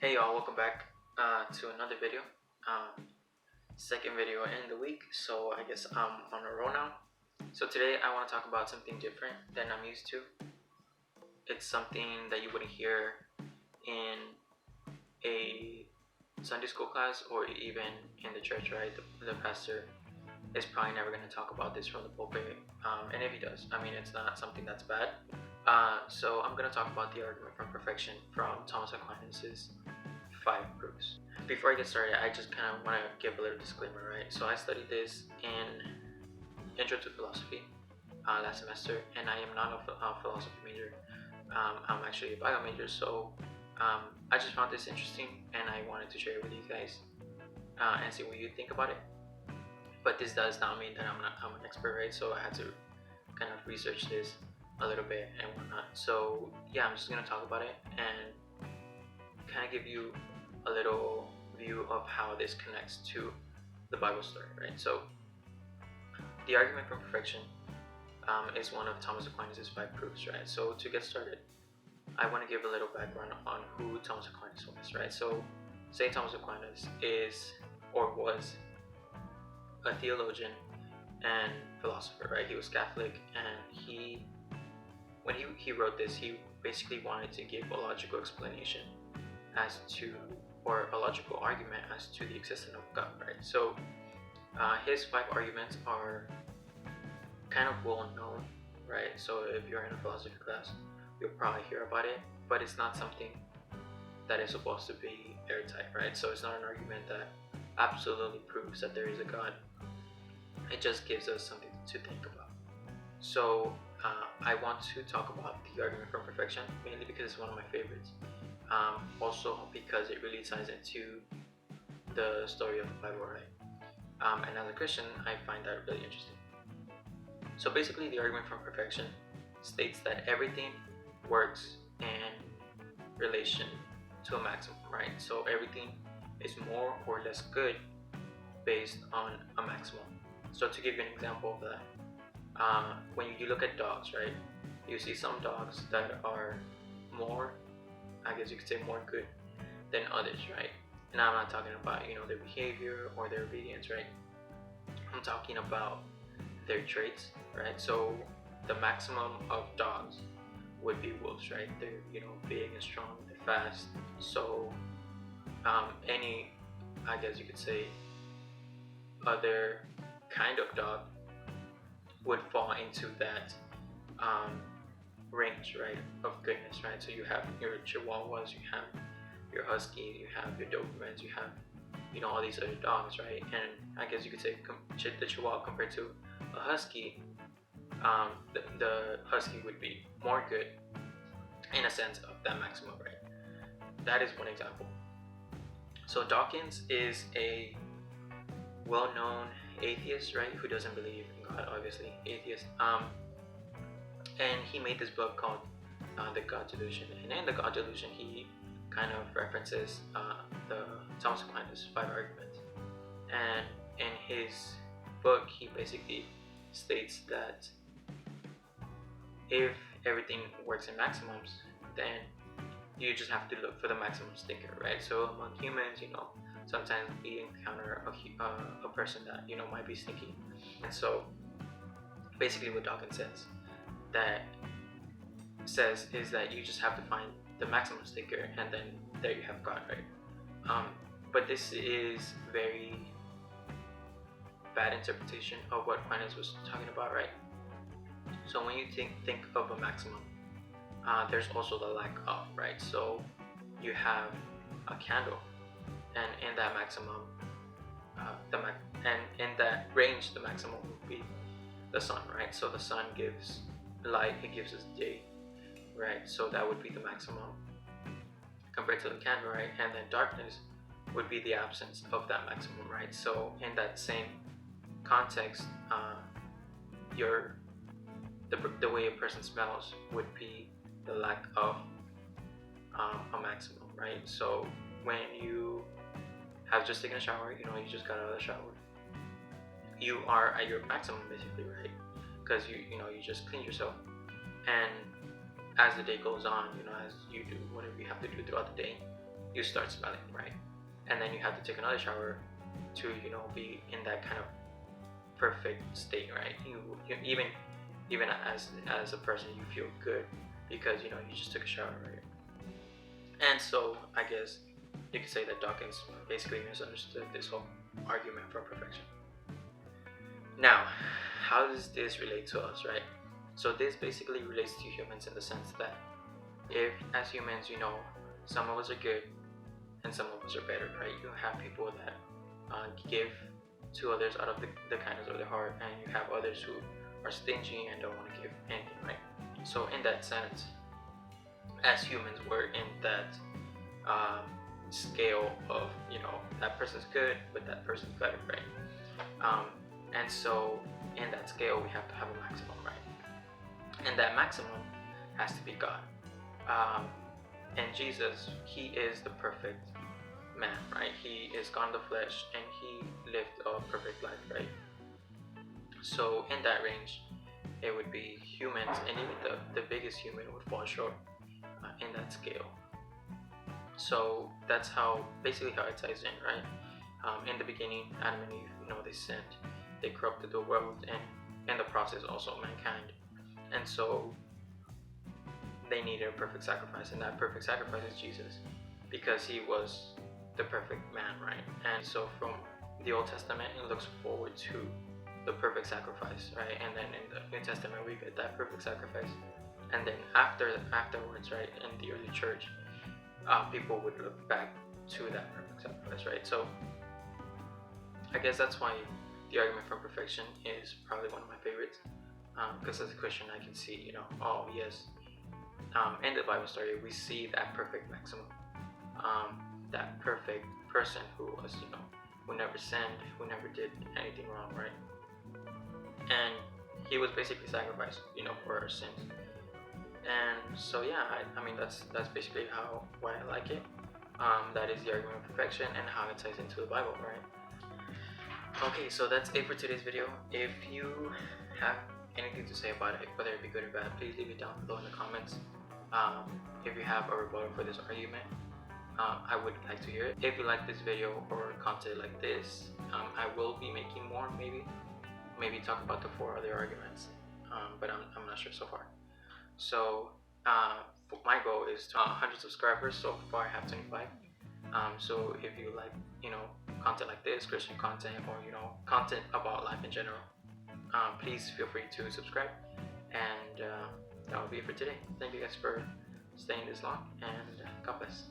Hey y'all, welcome back to another video. Second video in the week, so I guess I'm on a roll now. So today I want to talk about something different than I'm used to. It's something that you wouldn't hear in a Sunday school class or even in the church, right? The pastor is probably never going to talk about this from the pulpit, and if he does, I mean, it's not something that's bad. So I'm going to talk about the argument from perfection from Thomas Aquinas' 5 proofs. Before I get started, I just kind of want to give a little disclaimer, right? So I studied this in Intro to Philosophy last semester, and I am not a philosophy major. I'm actually a bio major, so I just found this interesting, and I wanted to share it with you guys and see what you think about it. But this does not mean that I'm an expert, right? So I had to kind of research this a little bit and whatnot. So yeah, I'm just gonna talk about it and kind of give you a little view of how this connects to the Bible story, right? So the argument from perfection is one of Thomas Aquinas' 5 proofs, right? So to get started, I want to give a little background on who Thomas Aquinas was, right? So St. Thomas Aquinas is or was a theologian and philosopher, right? He was Catholic, and when he wrote this, he basically wanted to give a logical explanation as to, or a logical argument as to the existence of God, right? So his 5 arguments are kind of well known, right? So if you're in a philosophy class, you'll probably hear about it, but it's not something that is supposed to be airtight, right? So it's not an argument that absolutely proves that there is a God. It just gives us something to think about. So I want to talk about the argument from perfection, mainly because it's one of my favorites. Also because it really ties into the story of the Bible, right? And as a Christian, I find that really interesting. So basically, the argument from perfection states that everything works in relation to a maximum, right? So everything is more or less good based on a maximum. So to give you an example of that, when you look at dogs, right, you see some dogs that are more, I guess you could say, more good than others, right? And I'm not talking about, their behavior or their obedience, right? I'm talking about their traits, right? So the maximum of dogs would be wolves, right? They're, big and strong, they're fast. So any, I guess you could say, other kind of dog would fall into that range, right, of goodness, right? So you have your Chihuahuas, you have your Huskies, you have your Dobermans, you have, all these other dogs, right? And I guess you could say the Chihuahua compared to a Husky, the Husky would be more good in a sense of that maximum, right? That is one example. So Dawkins is a well-known atheist, right, who doesn't believe in God, obviously, atheist. And he made this book called The God Delusion, and in The God Delusion, he kind of references the Thomas Aquinas 5 arguments. And in his book, he basically states that if everything works in maximums, then you just have to look for the maximum stinker, right? So among humans, sometimes we encounter a person that might be stinky, and so basically what Dawkins says is that you just have to find the maximum stinker, and then there you have God, right? But this is very bad interpretation of what Aquinas was talking about, right? So when you think of a maximum, there's also the lack of, right? So you have a candle, and in that maximum, and in that range, the maximum would be the sun, right? So the sun gives light, it gives us day, right? So that would be the maximum compared to the candle, right? And then darkness would be the absence of that maximum, right? So in that same context, the way a person smells would be the lack of a maximum, right? So when you have just taken a shower, you just got out of the shower, you are at your maximum basically, right? Because you just cleaned yourself, and as the day goes on, as you do whatever you have to do throughout the day, you start smelling, right? And then you have to take another shower to, be in that kind of perfect state, right? You even as a person, you feel good because you just took a shower, right? And so I guess you could say that Dawkins basically misunderstood this whole argument for perfection. Now, how does this relate to us, right? So this basically relates to humans in the sense that if as humans, some of us are good and some of us are better, right? You have people that give to others out of the kindness of their heart, and you have others who are stingy and don't want to give anything, right? So in that sense, as humans, we're in that scale of, that person's good, but that person's better, right? And so in that scale, we have to have a maximum, right? And that maximum has to be God. And Jesus, he is the perfect man, right? He is God in the flesh, and he lived a perfect life, right? So in that range, it would be humans, and even the biggest human would fall short in that scale. So that's basically how it ties in, right? In the beginning, Adam and Eve, they sinned, they corrupted the world, and in the process also mankind. And so they needed a perfect sacrifice, and that perfect sacrifice is Jesus, because he was the perfect man, right? And so from the Old Testament, it looks forward to the perfect sacrifice, right? And then in the New Testament, we get that perfect sacrifice. And then afterwards, right, in the early church, people would look back to that perfect sacrifice, right? So I guess that's why the argument from perfection is probably one of my favorites, because as a Christian, I can see, oh yes, in the Bible story, we see that perfect maximum, that perfect person who was, who never sinned, who never did anything wrong, right? And he was basically sacrificed, for our sins. And so yeah, I mean that's basically why I like it. That is the argument of perfection and how it ties into the Bible, right? Okay, so that's it for today's video. If you have anything to say about it, whether it be good or bad, please leave it down below in the comments. If you have a rebuttal for this argument, I would like to hear it. If you like this video or content like this, I will be making more, maybe talk about the 4 other arguments, but I'm not sure so far. So my goal is to 100 subscribers. So far I have 25. So if you like, content like this, Christian content, or content about life in general, please feel free to subscribe. And that will be it for today. Thank you guys for staying this long, and God bless.